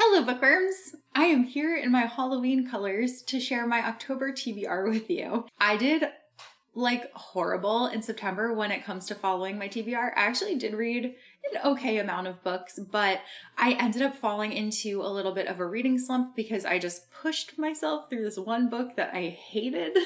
Hello bookworms! I am here in my Halloween colors to share my October TBR with you. I did horrible in September when it comes to following my TBR. I actually did read an okay amount of books, but I ended up falling into a little bit of a reading slump because I just pushed myself through this one book that I hated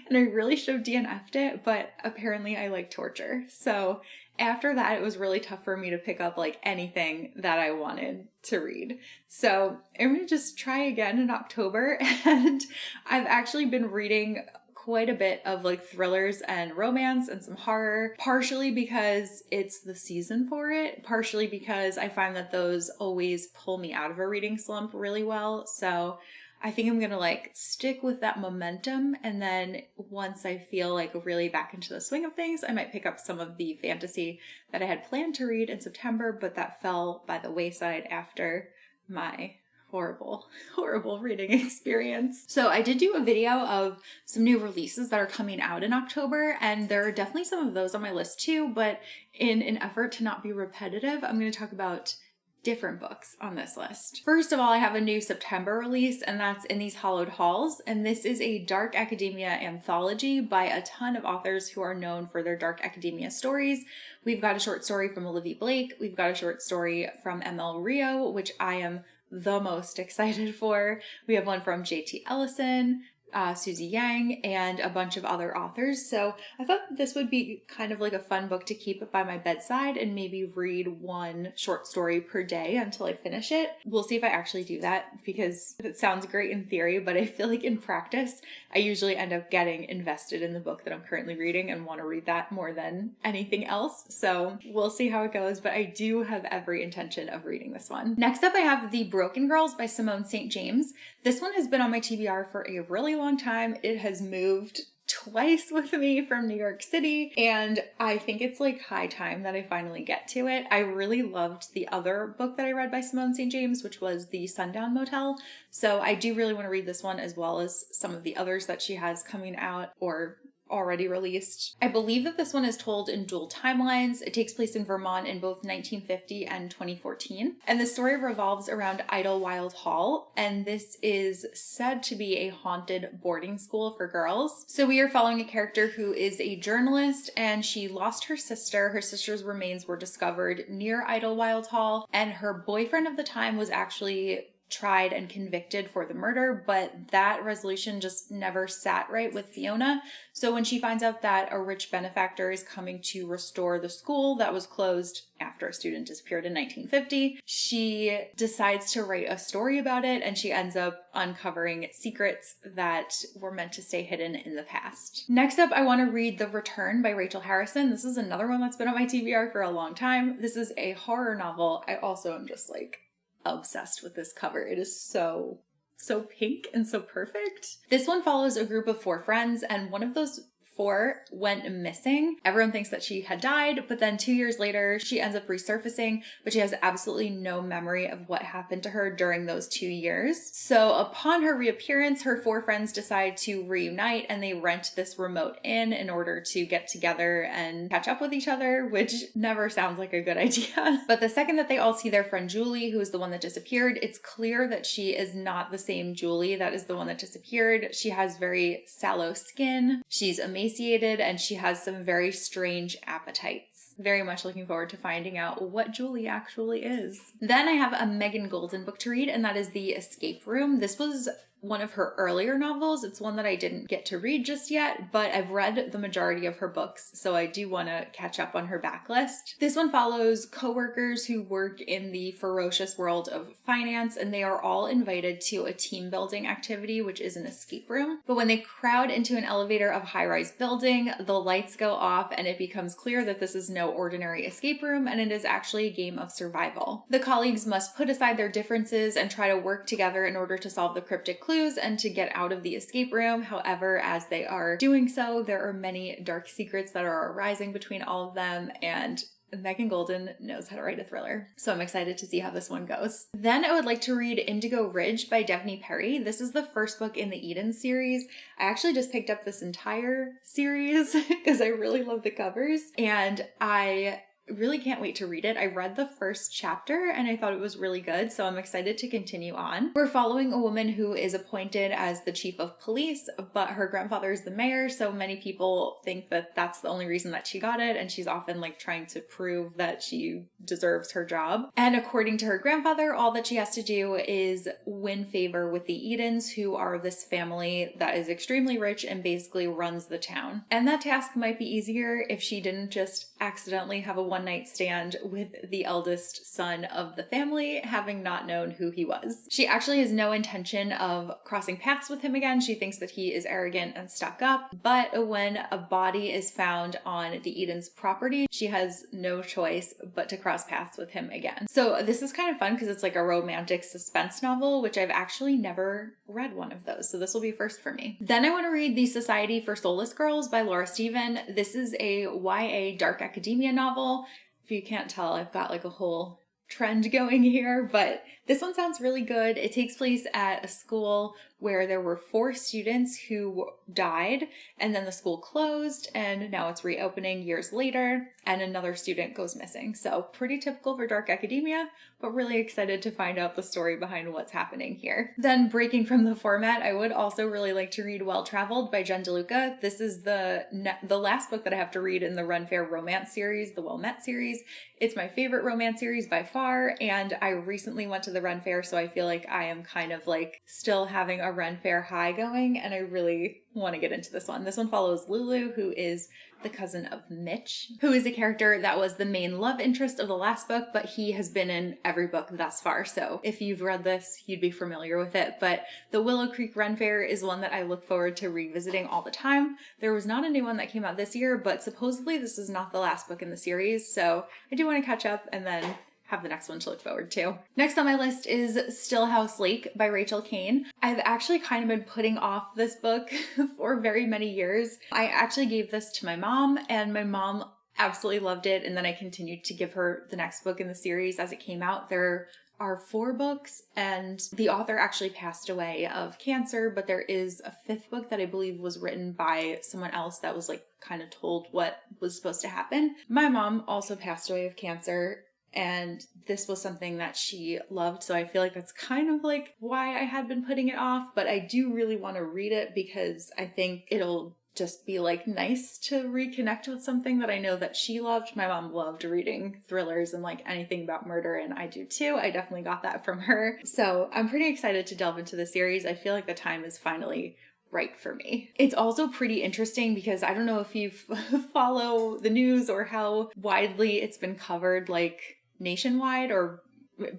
and I really should have DNF'd it, but apparently I like torture. So after that, it was really tough for me to pick up anything that I wanted to read. So I'm going to just try again in October, and I've actually been reading quite a bit of thrillers and romance and some horror, partially because it's the season for it, partially because I find that those always pull me out of a reading slump really well. So I think I'm gonna stick with that momentum, and then once I feel really back into the swing of things, I might pick up some of the fantasy that I had planned to read in September, but that fell by the wayside after my horrible reading experience. So I did do a video of some new releases that are coming out in October, and there are definitely some of those on my list too, but in an effort to not be repetitive, I'm going to talk about different books on this list. First of all, I have a new September release, and that's In These Hollowed Halls, and this is a dark academia anthology by a ton of authors who are known for their dark academia stories. We've got a short story from Olivia Blake, we've got a short story from ML Rio, which I am the most excited for. We have one from J.T. Ellison, Susie Yang, and a bunch of other authors. So I thought this would be kind of a fun book to keep by my bedside and maybe read one short story per day until I finish it. We'll see if I actually do that, because it sounds great in theory, but I feel in practice, I usually end up getting invested in the book that I'm currently reading and want to read that more than anything else. So we'll see how it goes, but I do have every intention of reading this one. Next up, I have The Broken Girls by Simone St. James. This one has been on my TBR for a really long time. It has moved twice with me from New York City, and I think it's high time that I finally get to it. I really loved the other book that I read by Simone St. James, which was The Sundown Motel. So I do really want to read this one as well as some of the others that she has coming out or already released. I believe that this one is told in dual timelines. It takes place in Vermont in both 1950 and 2014. And the story revolves around Idlewild Hall, and this is said to be a haunted boarding school for girls. So we are following a character who is a journalist, and she lost her sister. Her sister's remains were discovered near Idlewild Hall, and her boyfriend of the time was actually tried and convicted for the murder, but that resolution just never sat right with Fiona. So when she finds out that a rich benefactor is coming to restore the school that was closed after a student disappeared in 1950, she decides to write a story about it, and she ends up uncovering secrets that were meant to stay hidden in the past. Next up, I want to read The Return by Rachel Harrison. This is another one that's been on my TBR for a long time. This is a horror novel. I also am just obsessed with this cover. It is so pink and so perfect. This one follows a group of 4 friends, and one of those 4 went missing. Everyone thinks that she had died, but then 2 years later, she ends up resurfacing, but she has absolutely no memory of what happened to her during those 2 years. So upon her reappearance, her 4 friends decide to reunite, and they rent this remote inn in order to get together and catch up with each other, which never sounds like a good idea. But the second that they all see their friend Julie, who is the one that disappeared, it's clear that she is not the same Julie that is the one that disappeared. She has very sallow skin. She's emaciated, and she has some very strange appetites. Very much looking forward to finding out what Julie actually is. Then I have a Megan Golden book to read, and that is The Escape Room. This was one of her earlier novels. It's one that I didn't get to read just yet, but I've read the majority of her books, so I do want to catch up on her backlist. This one follows coworkers who work in the ferocious world of finance, and they are all invited to a team building activity, which is an escape room. But when they crowd into an elevator of a high-rise building, the lights go off, and it becomes clear that this is no ordinary escape room, and it is actually a game of survival. The colleagues must put aside their differences and try to work together in order to solve the cryptic clues and to get out of the escape room. However, as they are doing so, there are many dark secrets that are arising between all of them, and Megan Golden knows how to write a thriller. So I'm excited to see how this one goes. Then I would like to read Indigo Ridge by Devney Perry. This is the first book in the Eden series. I actually just picked up this entire series because I really love the covers, and I really can't wait to read it. I read the first chapter and I thought it was really good, so I'm excited to continue on. We're following a woman who is appointed as the chief of police, but her grandfather is the mayor, so many people think that that's the only reason that she got it, and she's often like trying to prove that she deserves her job. And according to her grandfather, all that she has to do is win favor with the Edens, who are this family that is extremely rich and basically runs the town. And that task might be easier if she didn't just accidentally have a one-night stand with the eldest son of the family, having not known who he was. She actually has no intention of crossing paths with him again. She thinks that he is arrogant and stuck up, but when a body is found on the Eden's property, she has no choice but to cross paths with him again. So this is kind of fun because it's like a romantic suspense novel, which I've actually never read one of those, so this will be first for me. Then I want to read The Society for Soulless Girls by Laura Stephen. This is a YA dark academia novel. If you can't tell, I've got like a whole trend going here, but this one sounds really good. It takes place at a school where there were 4 students who died, and then the school closed, and now it's reopening years later, and another student goes missing. So pretty typical for dark academia, but really excited to find out the story behind what's happening here. Then breaking from the format, I would also really like to read Well Traveled by Jen DeLuca. This is the last book that I have to read in the Run Fair romance series, the Well Met series. It's my favorite romance series by far, and I recently went to the Run Fair, so I feel like I am kind of like still having a Run Fair high going, and I really want to get into this one. This one follows Lulu, who is the cousin of Mitch, who is a character that was the main love interest of the last book, but he has been in every book thus far. So if you've read this, you'd be familiar with it. But the Willow Creek Run Fair is one that I look forward to revisiting all the time. There was not a new one that came out this year, but supposedly this is not the last book in the series. So I do want to catch up and then have the next one to look forward to. Next on my list is Stillhouse Lake by Rachel Kane. I've actually kind of been putting off this book for very many years. I actually gave this to my mom, and my mom absolutely loved it, and then I continued to give her the next book in the series as it came out. There are 4 books, and the author actually passed away of cancer, but there is a 5th book that I believe was written by someone else that was like kind of told what was supposed to happen. My mom also passed away of cancer, and this was something that she loved, so I feel like that's kind of like why I had been putting it off, but I do really want to read it because I think it'll just be like nice to reconnect with something that I know that she loved. My mom loved reading thrillers and like anything about murder, and I do too. I definitely got that from her. So I'm pretty excited to delve into the series. I feel like the time is finally right for me. It's also pretty interesting because I don't know if you follow the news or how widely it's been covered, like nationwide, or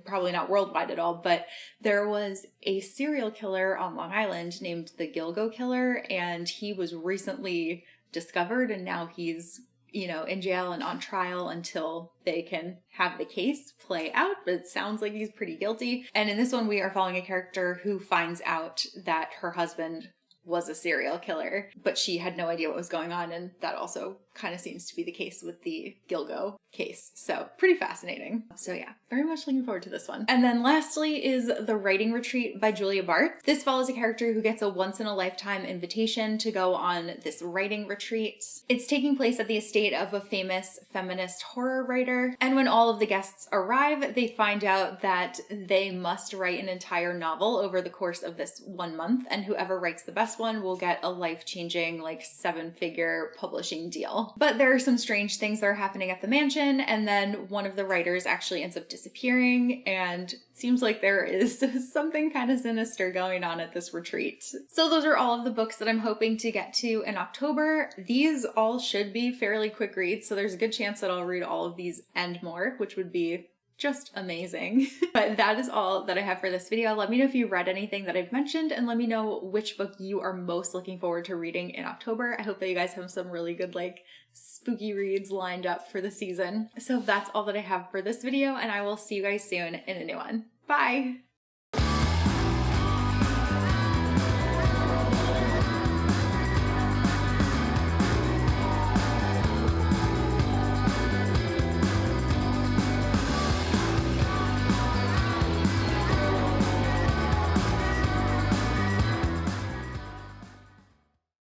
probably not worldwide at all, but there was a serial killer on Long Island named the Gilgo Killer, and he was recently discovered, and now he's, you know, in jail and on trial until they can have the case play out, but it sounds like he's pretty guilty. And in this one, we are following a character who finds out that her husband was a serial killer, but she had no idea what was going on, and that also kind of seems to be the case with the Gilgo case. So pretty fascinating. So yeah, very much looking forward to this one. And then lastly is The Writing Retreat by Julia Bartz. This follows a character who gets a once-in-a-lifetime invitation to go on this writing retreat. It's taking place at the estate of a famous feminist horror writer, and when all of the guests arrive, they find out that they must write an entire novel over the course of this 1 month, and whoever writes the best one will get a life-changing, like 7-figure publishing deal. But there are some strange things that are happening at the mansion, and then one of the writers actually ends up disappearing, and it seems like there is something kind of sinister going on at this retreat. So those are all of the books that I'm hoping to get to in October. These all should be fairly quick reads, so there's a good chance that I'll read all of these and more, which would be just amazing. But that is all that I have for this video. Let me know if you read anything that I've mentioned, and let me know which book you are most looking forward to reading in October. I hope that you guys have some really good like spooky reads lined up for the season. So that's all that I have for this video, and I will see you guys soon in a new one. Bye!